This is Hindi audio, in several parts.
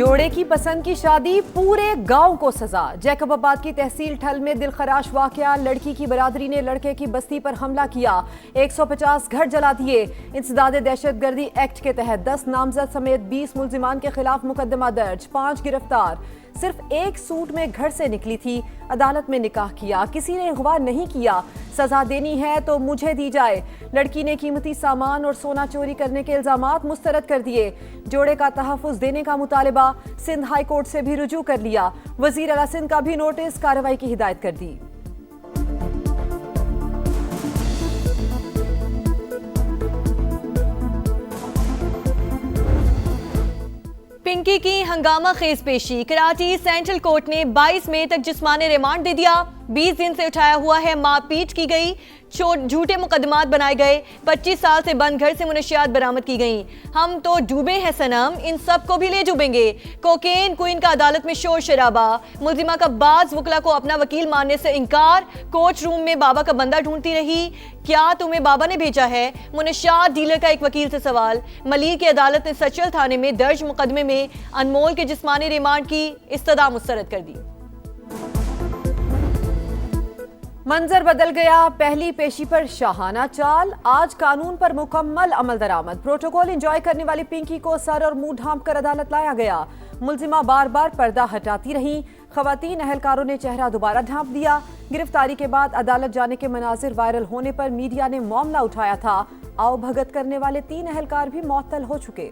जोड़े की पसंद की शादी, पूरे गांव को सजा। जैकबाबाद की तहसील ठल में दिलखराश वाकया, लड़की की बरादरी ने लड़के की बस्ती पर हमला किया, 150 घर जला दिए। इंसदाद दहशतगर्दी एक्ट के तहत 10 नामजद समेत 20 मुलजिमान के खिलाफ मुकदमा दर्ज, 5 गिरफ्तार। सिर्फ एक सूट में घर से निकली थी, अदालत में निकाह किया, किसी ने अगवा नहीं किया, सजा देनी है तो मुझे दी जाए। लड़की ने कीमती सामान और सोना चोरी करने के इल्जामात मुस्तरद कर दिए। जोड़े का तहफ्फुज देने का मुतालबा सिंध हाई कोर्ट से भी रुजू कर लिया। वजीर आला सिंध का भी नोटिस, कार्रवाई की हिदायत कर दी। पिंकी की हंगामा खेज पेशी, कराची सेंट्रल कोर्ट ने 22 मई तक जिस्मानी रिमांड दे दिया। 20 दिन से उठाया हुआ है, मारपीट की गई, झूठे मुकदमात बनाए गए, 25 साल से बंद घर से मुनशियात बरामद की गई। हम तो डूबे हैं सनम, इन सब को भी ले डूबेंगे। कोकेन क्वीन का अदालत में शोर शराबा, मुलजिमा का बाज वकला को अपना वकील मानने से इनकार, कोर्ट रूम में बाबा का बंदा ढूंढती रही, क्या तुम्हें बाबा ने भेजा है? मुनशियात डीलर का एक वकील से सवाल। मलिक की अदालत ने सचल थाने में दर्ज मुकदमे में अनमोल के जिस्मानी रिमांड की इस्तदा मुस्तरद कर दी। मंजर बदल गया, पहली पेशी पर शाहाना चाल, आज कानून पर मुकम्मल अमल दरामद। प्रोटोकॉल एंजॉय करने वाली पिंकी को सर और मुंह ढांप कर अदालत लाया गया। मुलजिमा बार बार पर्दा हटाती रही, खवातीन अहलकारों ने चेहरा दोबारा ढांप दिया। गिरफ्तारी के बाद अदालत जाने के मनाजिर वायरल होने पर मीडिया ने मामला उठाया था। आओ भगत करने वाले 3 अहलकार भी मुअत्तल हो चुके।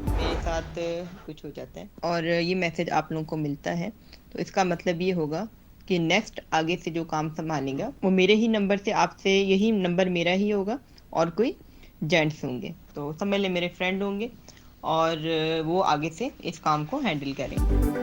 मेरे साथ कुछ हो जाता है और ये मैसेज आप लोगों को मिलता है, तो इसका मतलब ये होगा कि नेक्स्ट आगे से जो काम संभालेगा वो मेरे ही नंबर से, आपसे यही नंबर मेरा ही होगा और कोई जेंट्स होंगे, तो समझ ले मेरे फ्रेंड होंगे और वो आगे से इस काम को हैंडल करेंगे।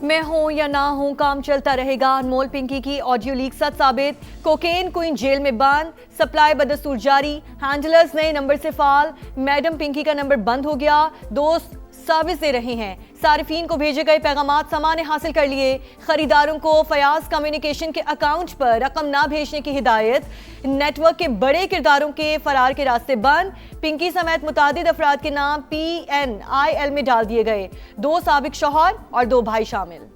मैं हूं या ना हूं, काम चलता रहेगा। अनमोल पिंकी की ऑडियो लीक सच साबित, कोकेन क्वीन जेल में बंद, सप्लाई बदस्तूर जारी, हैंडलर्स नए नंबर से फाल, मैडम पिंकी का नंबर बंद हो गया, दोस्त सर्विस दे रहे हैं, सारिफीन को भेजे गए पैगामात सामान्य हासिल कर लिए, खरीदारों को फयाज कम्युनिकेशन के अकाउंट पर रकम ना भेजने की हिदायत, नेटवर्क के बड़े किरदारों के फरार के रास्ते बंद, पिंकी समेत मुतादिद अफराद के नाम PNIL में डाल दिए गए, 2 साबिक शौहर और 2 भाई शामिल।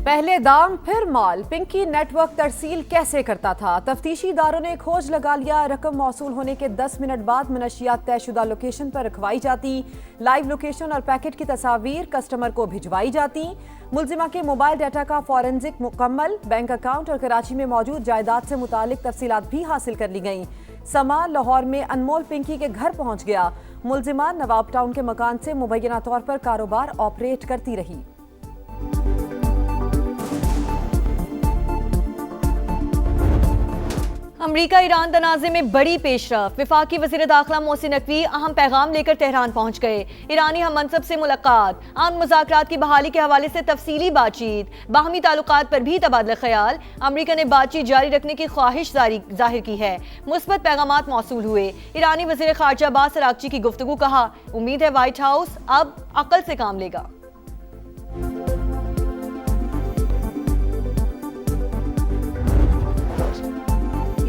पहले दाम फिर माल, पिंकी नेटवर्क तरसील कैसे करता था? तफ्तीशी इदारों ने खोज लगा लिया। रकम मौसूल होने के 10 मिनट बाद मनशियात तयशुदा लोकेशन पर रखवाई जाती, लाइव लोकेशन और पैकेट की तस्वीर कस्टमर को भिजवाई जाती। मुलजिमा के मोबाइल डाटा का फॉरेंसिक मुकम्मल, बैंक अकाउंट और कराची में मौजूद जायदाद से मुतालिक तफसीलात भी हासिल कर ली गई। समा लाहौर में अनमोल पिंकी के घर पहुंच गया। मुलजिमा नवाब टाउन के मकान से मुबैना तौर पर कारोबार ऑपरेट करती रही। अमरीका ईरान तनाज़े में बड़ी पेशरफ, वफाकी वज़ीर दाखिला मोहसिन नकवी अहम पैगाम लेकर तेहरान पहुंच गए। ईरानी हम मनसब से मुलाकात, अमन मुज़ाकरात की बहाली के हवाले से तफसीली बातचीत, बाहमी ताल्लुकात पर भी तबादला ख्याल। अमरीका ने बातचीत जारी रखने की ख्वाहिश जाहिर की है। मुस्बत पैगामात मौसूल हुए। ईरानी वज़ीर ख़ारजा अब्बास अराग़ची की गुफ्तगू, कहा उम्मीद है व्हाइट हाउस अब अक्ल से काम लेगा।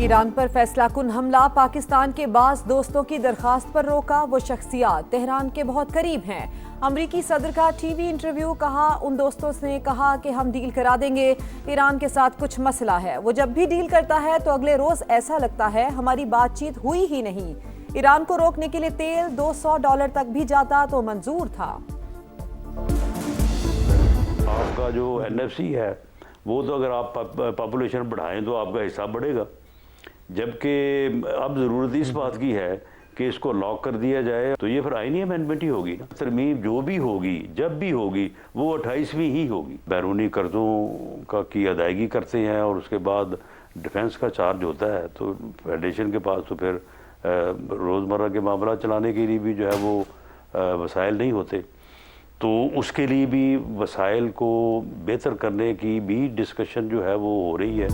ईरान पर फैसला कुन हमला, पाकिस्तान के बाज़ दोस्तों की दरखास्त पर रोका। वो शख्सियात तेहरान के बहुत करीब हैं। अमरीकी सदर का टीवी इंटरव्यू, कहा उन दोस्तों ने कहा कि हम डील करा देंगे, ईरान के साथ कुछ मसला है। वो जब भी डील करता है तो अगले रोज ऐसा लगता है हमारी बातचीत हुई ही नहीं। ईरान को रोकने के लिए तेल $200 तक भी जाता तो मंजूर था। आपका जो NFC है वो तो अगर आप पॉपुलेशन बढ़ाएं तो आपका हिस्सा बढ़ेगा, जबकि अब ज़रूरत इस बात की है कि इसको लॉक कर दिया जाए, तो ये फिर आईनी अमेंडमेंट ही होगी ना। तरमीम जो भी होगी, जब भी होगी, वो 28वीं ही होगी। बैरूनी कर्ज़ों की अदायगी करते हैं और उसके बाद डिफेंस का चार्ज होता है, तो फेडरेशन के पास तो फिर रोज़मर्रा के मामला चलाने के लिए भी जो है वो वसाइल नहीं होते, तो उसके लिए भी वसाइल को बेहतर करने की भी डिस्कशन जो है वो हो रही है।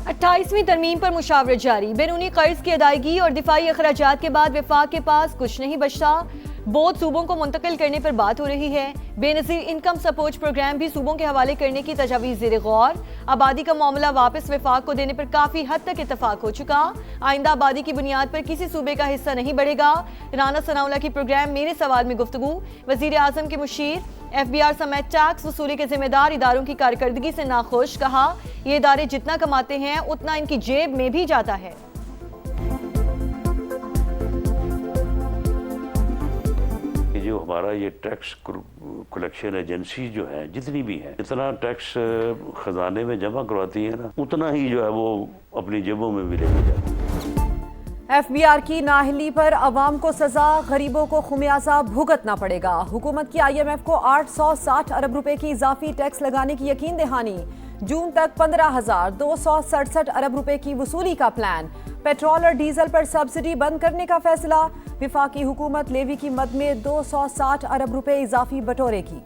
28वीं तरमीम पर मुशावरत जारी, बैरूनी कर्ज की अदायगी और दिफाई अखराजात के बाद वफाक के पास कुछ नहीं बचता। बोध सूबों को मुंतकिल करने पर बात हो रही है। बेनज़ीर इनकम सपोर्ट प्रोग्राम भी सूबों के हवाले करने की तजावीज़ ज़ेर गौर। आबादी का मामला वापस वफाक को देने पर काफ़ी हद तक इत्तफाक हो चुका। आइंदा आबादी की बुनियाद पर किसी सूबे का हिस्सा नहीं बढ़ेगा। राना सनाउल्लाह की प्रोग्राम मेरे सवाल में गुफ्तगू। वज़ीर आज़म के मुशीर FBR समेत टैक्स वसूली के जिम्मेदार इदारों की कारकर्दगी से नाखुश। कहा, ये इदारे जितना कमाते हैं उतना इनकी जेब में भी जाता है। जो हमारा ये टैक्स कलेक्शन एजेंसी जो है, जितनी भी है, इतना टैक्स खजाने में जमा करवाती है ना, उतना ही जो है वो अपनी जेबों में भी लेके जाती है। FBR की नाअहली पर अवाम को सजा, गरीबों को खुमियाजा भुगतना पड़ेगा। हुकूमत की IMF को 860 अरब रुपए की इजाफी टैक्स लगाने की यकीन दहानी। जून तक 15,267 अरब रुपए की वसूली का प्लान। पेट्रोल और डीजल पर सब्सिडी बंद करने का फैसला। विफाकी हुकूमत लेवी की मद में 260 अरब रुपए इजाफी बटोरेगी।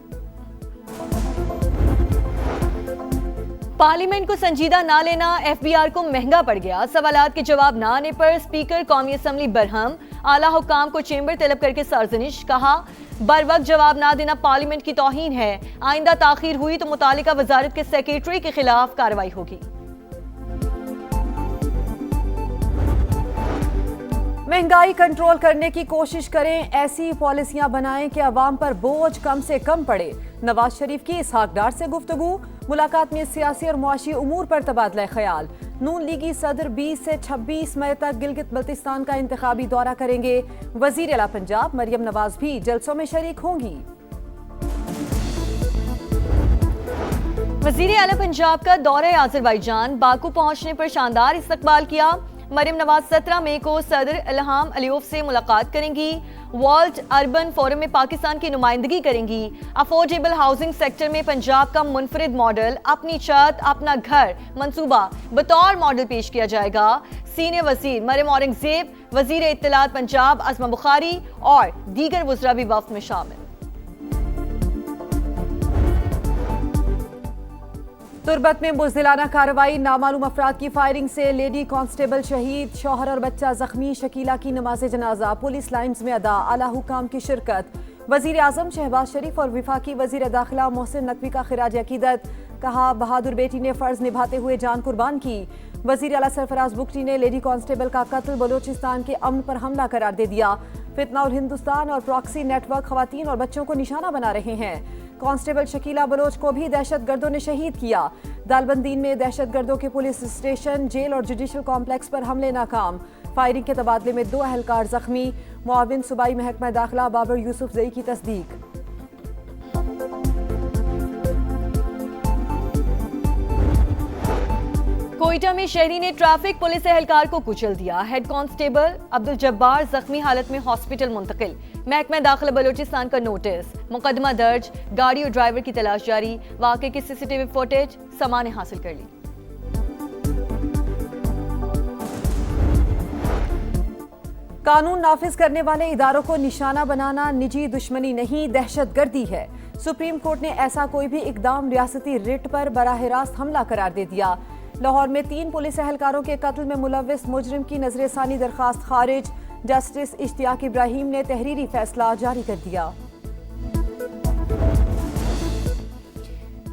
पार्लियामेंट को संजीदा ना लेना FBR को महंगा पड़ गया। सवालात के जवाब ना आने पर स्पीकर कौमी असम्बली बरहम। आला हुकाम को चेंबर तलब करके सार्वजनिश। कहा, बर वक्त जवाब ना देना पार्लियामेंट की तौहीन है। आइंदा ताखीर हुई तो मुतालिका वजारत के सेक्रेटरी के खिलाफ कार्रवाई होगी। महंगाई कंट्रोल करने की कोशिश करें, ऐसी पॉलिसियां बनाएं कि अवाम पर बोझ कम से कम पड़े। नवाज शरीफ की इसहाक डार से गुफ्तगू। मुलाकात में सियासी और मुआशी उमूर पर तबादला ख्याल। नून लीगी सदर 20 से 26 मई तक गिलगित बल्तिस्तान का इंतखाबी दौरा करेंगे। वजीर आला पंजाब मरियम नवाज भी जलसों में शरीक होंगी। वजीर आला पंजाब का दौरा आज़रबाईजान। बाकू पहुंचने पर शानदार इस्तकबाल किया। मरियम नवाज 17 मई को सदर इल्हाम अलीयफ से मुलाकात करेंगी। वर्ल्ड अर्बन फोरम में पाकिस्तान की नुमाइंदगी करेंगी। अफोर्डेबल हाउसिंग सेक्टर में पंजाब का मुनफरिद मॉडल, अपनी छत अपना घर मंसूबा बतौर मॉडल पेश किया जाएगा। सीनियर वजीर मरियम औरंगजेब, वजीर इत्तलात पंजाब अज़मा बुखारी और दीगर वज़रा भी वफ्द में शामिल। तुरबत में बुज़दिलाना कार्रवाई। नामालूम अफराद की फायरिंग से लेडी कांस्टेबल शहीद, शौहर और बच्चा जख्मी। शकीला की नमाज जनाजा पुलिस लाइन्स में अदा। आला हुकाम की शिरकत। वजीर आजम शहबाज शरीफ और विफाकी वजीर दाखिला मोहसिन नकवी का खिराज अकीदत। कहा, बहादुर बेटी ने फर्ज निभाते हुए जान कुर्बान की। वजीर आला सरफराज बुगटी ने लेडी कांस्टेबल का कत्ल बलोचिस्तान के अमन पर हमला करार दे दिया। फितना और हिंदुस्तान और प्रॉक्सी नेटवर्क खवातीन और बच्चों को निशाना बना रहे हैं। कांस्टेबल शकीला बलोच को भी दहशतगर्दों ने शहीद किया। दालबंदीन में दहशतगर्दों के पुलिस स्टेशन, जेल और जुडिशल कॉम्प्लेक्स पर हमले नाकाम। फायरिंग के तबादले में 2 अहलकार जख्मी। मुआविन सूबाई महकमा दाखिला बाबर यूसुफ जई की तस्दीक। कोयटा में शहरी ने ट्रैफिक पुलिस एहलकार को कुचल दिया। हेड कांस्टेबल अब्दुल जब्बार जख्मी हालत में हॉस्पिटल मुंतकिल। महकमा दाखिला बलोचिस्तान का नोटिस। मुकदमा दर्ज। गाड़ी और ड्राइवर की तलाश जारी। वाक़े की CCTV फुटेज समाने हासिल कर ली। कानून नाफिज करने वाले इदारों को निशाना बनाना निजी दुश्मनी नहीं, दहशतगर्दी है। सुप्रीम कोर्ट ने ऐसा कोई भी इकदाम रियासती रिट पर बराह रास्त हमला करार दे दिया। लाहौर में 3 पुलिस एहलकारों के कत्ल में मुलव्विस मुजरिम की नजरसानी दरखास्त खारिज। जस्टिस इश्तियाक इब्राहिम ने तहरीरी फैसला जारी कर दिया।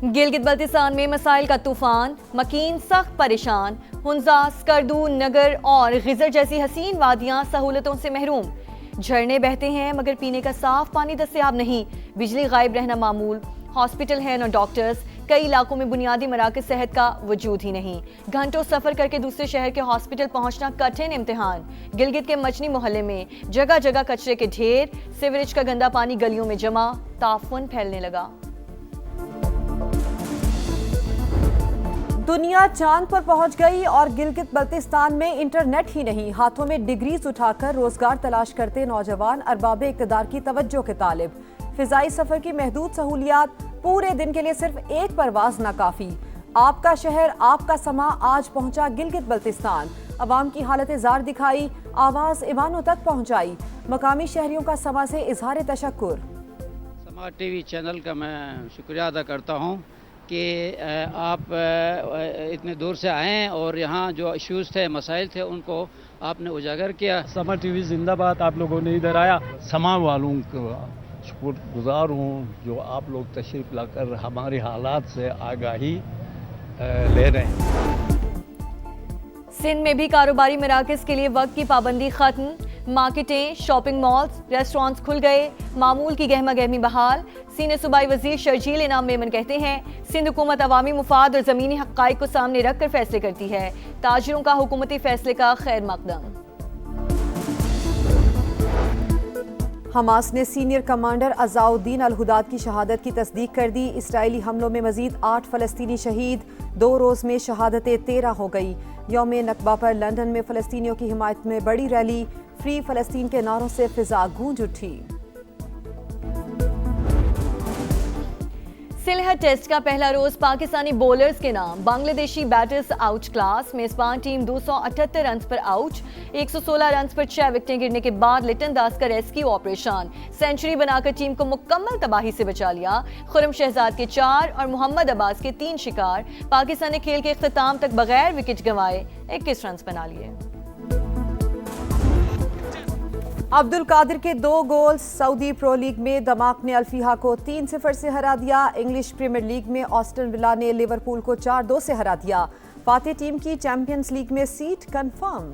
गिलगित बल्तिस्तान में मसाइल का तूफान। मकीन सख्त परेशान। हुंजा, स्कर्दू, नगर और गिजर जैसी हसीन वादियां सहूलतों से महरूम। झरने बहते हैं मगर पीने का साफ पानी दस्तयाब नहीं। बिजली गायब रहना मामूल। हॉस्पिटल है न डॉक्टर्स। कई इलाकों में बुनियादी मराकज़ सेहत का वजूद ही नहीं। घंटों सफर करके दूसरे शहर के हॉस्पिटल पहुंचना कठिन इम्तिहान। गिलगित के मचनी मोहल्ले में जगह जगह कचरे के ढेर। सीवरेज का गंदा पानी गलियों में जमा। ताफून फैलने लगा। दुनिया चांद पर पहुंच गई और गिलगित बल्तिस्तान में इंटरनेट ही नहीं, हाथों में डिग्रीज उठाकर रोजगार तलाश करते नौजवान अरबाब इक़्तिदार की तवज्जो के तालिब। फिजाई सफर की महदूद सहूलियात, पूरे दिन के लिए सिर्फ एक परवाज ना काफी। आपका शहर, आपका समा आज पहुंचा गिलगित बल्तिस्तान। अवाम की हालत जार दिखाई, आवाज ईवानों तक पहुंचाई। मकामी शहरियों का समा से इजहार तशक्कुर। समा TV चैनल का मैं शुक्रिया अदा करता हूं कि आप इतने दूर से आए हैं और यहाँ जो इश्यूज़ थे, मसाइल थे, उनको आपने उजागर किया। समा टीवी जिंदाबाद। आप लोगों ने इधर आया, समा वालों का शुक्रगुजार हूँ जो आप लोग तशरीफ़ लाकर हमारे हालात से आगाही ले रहे हैं। सिंध में भी कारोबारी मराकज़ के लिए वक्त की पाबंदी खत्म, मार्केटें, शॉपिंग मॉल्स, रेस्टोरेंट्स खुल गए, मामूल की गहमा गहमी बहाल। सीनियर सूबाई वजीर शर्जील इनाम मेमन कहते हैं सिंध हुकूमत अवामी मुफाद और ज़मीनी हक़ाइक़ को सामने रख कर फैसले करती है, ताजिरों का हुकूमती फैसले का खैर मकदम। हमास ने सीनियर कमांडर अज़ाउद्दीन अल हुदाद की शहादत की तस्दीक कर दी। इसराइली हमलों में मजीद 8 फ़लस्तीनी शहीद, 2 रोज़ में शहादतें 13 हो गई। यौम नकबा पर लंदन में फ़लस्तीनियों की हिमायत में बड़ी रैली, फ्री फ़लस्तीन के नारों से फ़िज़ा गूंज उठी। सिलहट टेस्ट का पहला रोज पाकिस्तानी बॉलर्स के नाम, बांग्लादेशी बैटर्स आउट क्लास। मेजबान टीम 278 रन पर आउट, 116 रन पर 6 विकेटें गिरने के बाद लिटन दास का रेस्क्यू ऑपरेशन, सेंचुरी बनाकर टीम को मुकम्मल तबाही से बचा लिया। खुरम शहजाद के 4 और मोहम्मद अब्बास के 3 शिकार। पाकिस्तान ने खेल के इख्तिताम तक बगैर विकेट गंवाए 21 रन बना लिए। अब्दुल कादिर के 2 गोल। सऊदी प्रो लीग में दमाक ने अल्फिहा को 3-0 से हरा दिया। इंग्लिश प्रीमियर लीग में ऑस्टन विला ने लिवरपूल को 4-2 से हरा दिया। फातेह टीम की चैंपियंस लीग में सीट कंफर्म।